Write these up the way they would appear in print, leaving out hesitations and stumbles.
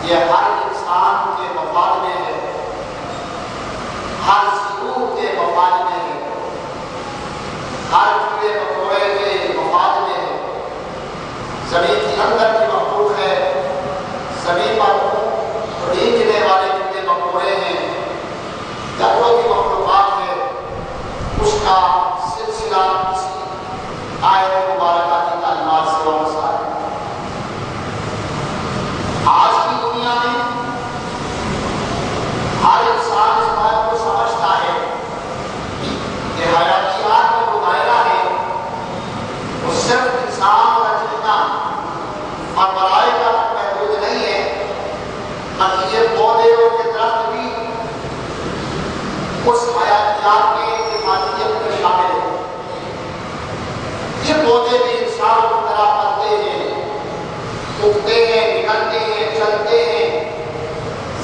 یہ ہر انسان کے مفاد میں ہے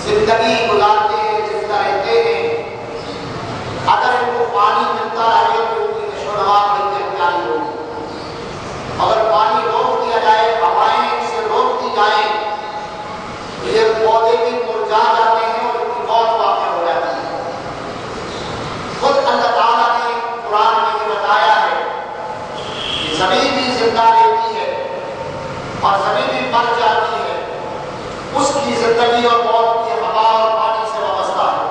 زندگی گزارتے ہیں، زندہ رہتے ہیں، اگر ان کو پانی ملتا رہے تو ان کی نشو و نما بڑی پیاری ہوگی۔ اگر پانی روک دیا جائے، ہوائیں اسے روک دی جائیں تو یہ پودے بھی مرجھا جاتے ہیں اور ان کی موت واقع ہو جاتی ہے۔ خود اللہ تعالیٰ نے قرآن میں یہ بتایا ہے کہ زمین بھی زندہ رہتی ہے اور زمین بھی مر جاتی ہے، اس کی زندگی اور موت کی ہوا اور پانی سے وابستہ ہے۔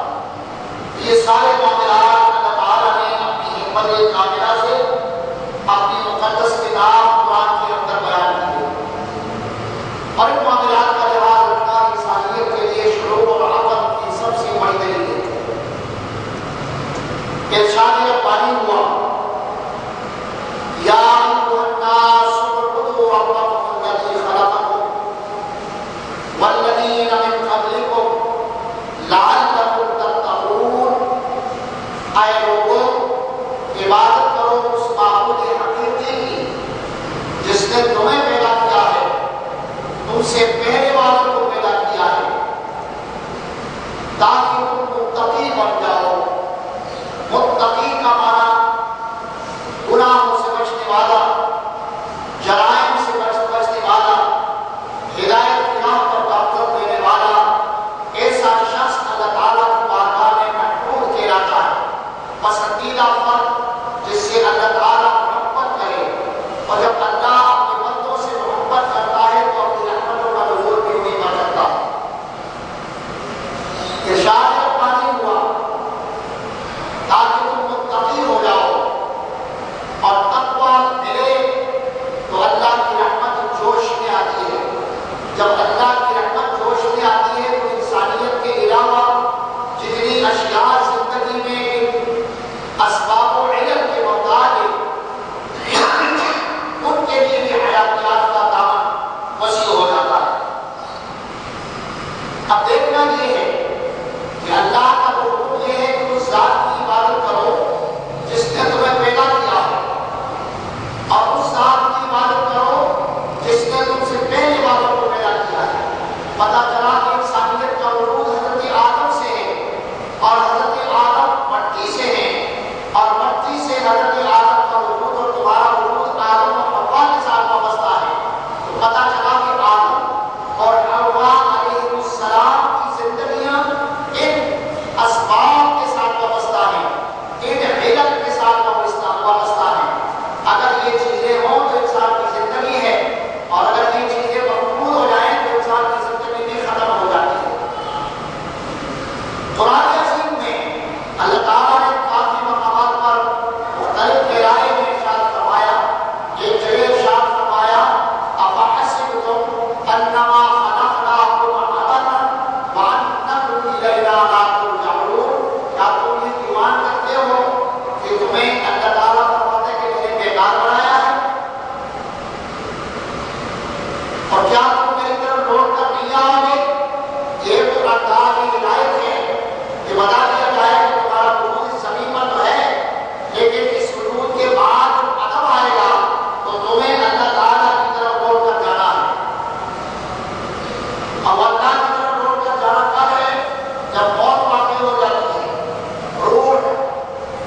یہ سارے معاملات اللہ تعالیٰ نے اپنی حکمت کاملہ سے اپنی مقدس کتاب قرآن کے اندر بیان کیے، اور ان معاملات کا لحاظ رکھنا انسانیت کے لیے شعور اور عقل کی سب سے بڑی دلیل ہے۔ ارشاد ربانی ہوا، یا ایھا الناس اعبدوا ربکم الذی خلقکم والذین من قبلکم لعلکم تتقون۔ اے لوگوں، عبادت کرو اس معبود حقیقی کی جس نے تمہیں پیدا کیا ہے، تم سے پہلے والوں کو پیدا کیا ہے، تاکہ تم متقی بن جاؤ۔ متقی کا معنی گناہوں سے بچنے والا، جرائم سے بچنے والا، ہدایت کی راہ پر گامزن دینے والا، ایسا شخص اللہ تعالیٰ کی بارگاہ میں محبوب کہلاتا ہے، پسندیدہ فرد جس سے اللہ تعالیٰ محبت کرے، اور جب اللہ اپنے بندوں سے محبت کرتا ہے تو اپنی رحمتوں کا نزول بھی انہیں پر کرتا ہے۔ ارشاد ربانی ہوا، تاکہ تم متقی ہو جاؤ، اور تقویٰ ملے تو اللہ کی رحمت جوش میں آتی ہے۔ جب اللہ کی رحمت جوش میں آتی ہے تو انسانیت کے علاوہ جتنی اشیاء زندگی میں اسباب و علم کے محتاج ہیں، ان کے لیے بھی حیاتیات کا دامن وسیع ہو جاتا ہے۔ اب دیکھنا یہ ہے کہ اللہ کا حکم یہ ہے کہ اس ذات کی عبادت کرو جس نے تمہیں پیدا کیا ہے، اور اس ذات کی عبادت کرو جس نے تم سے پہلے والوں کو پیدا کیا ہے۔ پتہ چلا کہ انسانیت کا وجود حضرت آدم سے ہے، اور حضرت آدم مٹی سے ہے، اور مٹی سے حضرت آدم کا وجود اور تمہارا وجود آدم اور حوا کے ساتھ وابستہ ہے۔ تو پتہ چلا کہ آدم اور حوا علیہ السلام کی زندگیاں ان اسباب کے ساتھ وابستہ ہیں، ان علم کے ساتھ وابستہ ہیں۔ اگر یہ چیزیں ہوں تو انسان کی زندگی ہے، اور اگر یہ چیزیں مفقود ہو جائیں تو انسان کی زندگی بھی ختم ہو جاتی ہے۔ قرآن عظیم میں اللہ تعالیٰ نے کافی مقامات پر مختلف گہرائی میں ارشاد فرمایا۔ ایک جگہ ارشاد فرمایا، افحسبتم انما خلقناکم عبثا وانکم الینا لا ترجعون۔ کیا تم یہ گمان کرتے ہو کہ تمہیں اللہ تعالیٰ فرماتے کہ میں نے بیکار بنایا ہے، اور کیا تم میری طرف لوٹ کر نہیں آؤ گے؟ یہ تو انداز ہدایت ہے کہ بتا دیا جائے کہ تمہارا وجود اس زمین پر تو ہے، لیکن اس وجود کے بعد جب عدم آئے گا تو تمہیں اللہ تعالیٰ کی طرف لوٹ کر جانا ہے۔ اب اللہ کی طرف لوٹ کر جانا کب ہے؟ جب موت واقع ہو جاتی ہے، روح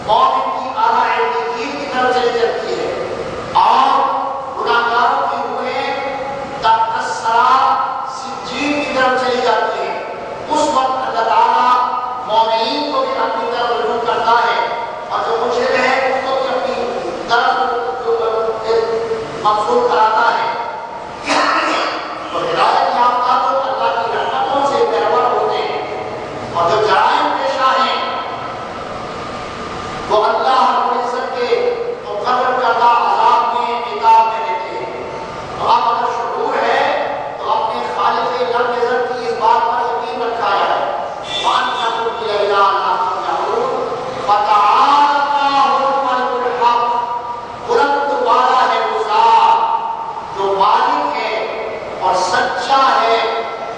مومن کی اعلیٰ علمین کی طرف چلی جاتی ہے، اور گناہگاروں کی روحیں تحت الثری سجین کی طرف چلی جاتی ہیں۔ اس وقت اللہ تعالیٰ مومنین کو بھی اپنی طرف رجوع کرتا ہے، اور جو مشرک ہے اس کو بھی اپنی طرف مبسوط کراتا ہے۔ تو ہدایت یافتہ تو اللہ کی رحمتوں سے بہرور ہوتے ہیں، اور جو جرائم پیشہ ہیں وہ اللہ رب العزت کے مقرر کردہ عذاب میں عقاب میں دیتے ہیں۔ تو اب اگر شعور ہے تو اپنے خالق لم یزل کی اس بات پر یقین رکھا ہے، وَأَنَّهُ إِلَيْنَا لَا تُرْجَعُونَ۔ فَتَعَالَى اللَّهُ الْمَلِكُ الْحَقُّ۔ بلند والا ہے وہ ذات جو مالک ہے اور سچا ہے،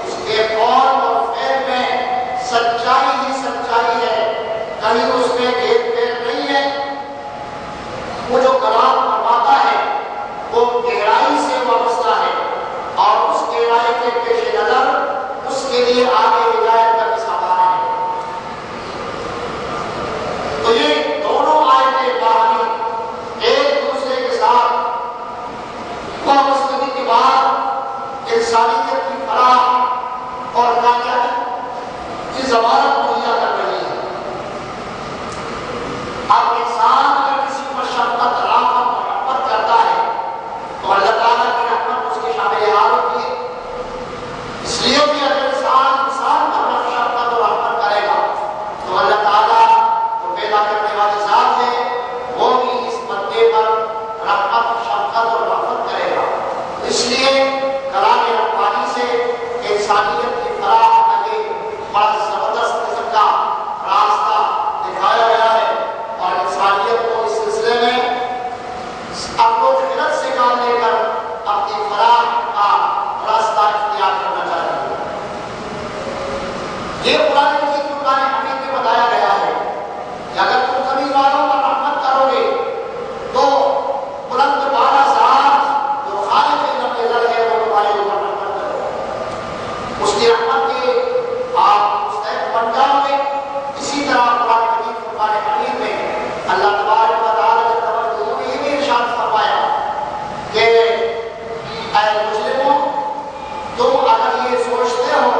اس کے قول اور فعل میں سچائی ہی سچائی ہے، کہیں اس میں گھیر پھیر نہیں ہے۔ وہ جو کلام فرماتا ہے وہ گہرائی سے وابستہ ہے، اور اس گہرائی کے پیش نظر اس کے لیے آگے ہدایت ضمانت مہیا کر رہی ہے۔ اب انسان اگر کسی پر شفقت، رحمت، محبت کرتا ہے تو اللہ تعالیٰ کی رحمت اس کے شامل حال ہوتی ہے۔ اس لیے بھی اگر انسان پر شفقت اور رحمت کرے گا تو اللہ تعالیٰ جو پیدا کرنے والی ذات ہے وہ بھی اس بندے پر رحمت، شفقت اور رحمت کرے گا۔ اس لیے کلام ربانی سے انسانیت کی فلاح کا یہ بڑا زبردست قسم کا راستہ دکھایا گیا ہے، اور انسانیت کو اس سلسلے میں اپنوں خلط سے کام لے کر اپنی فلاح کا راستہ اختیار کرنا چاہیے۔ یہ قرآن مجید فرقان حمید میں بتایا گیا ہے کہ اگر تم زمین والوں پر رحمت کرو گے تو بلند بالا ذات جو خالق نظر ہے وہ تمہارے اوپر رحمت کرے گا، اس کی رحمت کے آپ مستحق بن جاؤ گے۔ اسی طرح قرآن مجید فرقان حمید میں اللہ تبارک و تعالیٰ نے توجہ میں یہ بھی ارشاد فرمایا کہ اے مسلموں، تم اگر یہ سوچتے ہو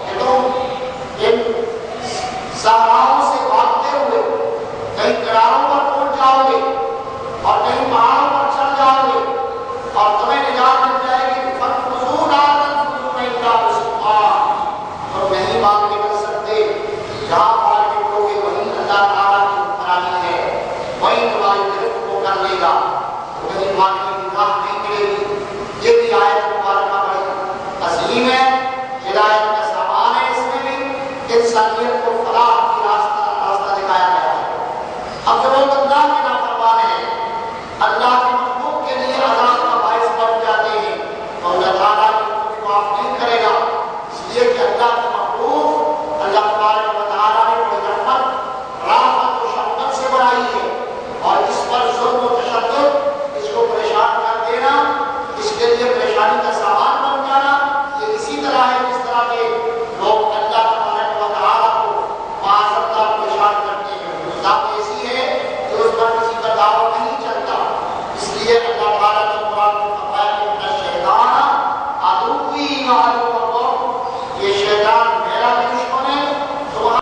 کہ تم ان صحراؤں سے بھاگتے ہوئے کہیں کناروں پر پہنچ جاؤ گے اور کہیں پہاڑوں پر چڑھ جاؤ گے اور تمہیں نجات مل جائے گی، فَانْفُذُوا لَا تَنْفُذُونَ إِلَّا بِسُلْطَانٍ، تم نہیں بھاگ نکل سکتے، جہاں بھاگ نکلو گے وہیں اللہ تعالیٰ کی حکمرانی ہے، وہیں تمہاری گرفت کو کر لے گا، تو کہیں بھاگنے کی راہ نہیں ملے گی۔ یہ بھی آیت مبارکہ بڑی عظیم ہے، ہدایت کا سامان ہے، اس میں بھی انسانیت کو فلاح کی راستہ دکھایا گیا ہے۔ اب جب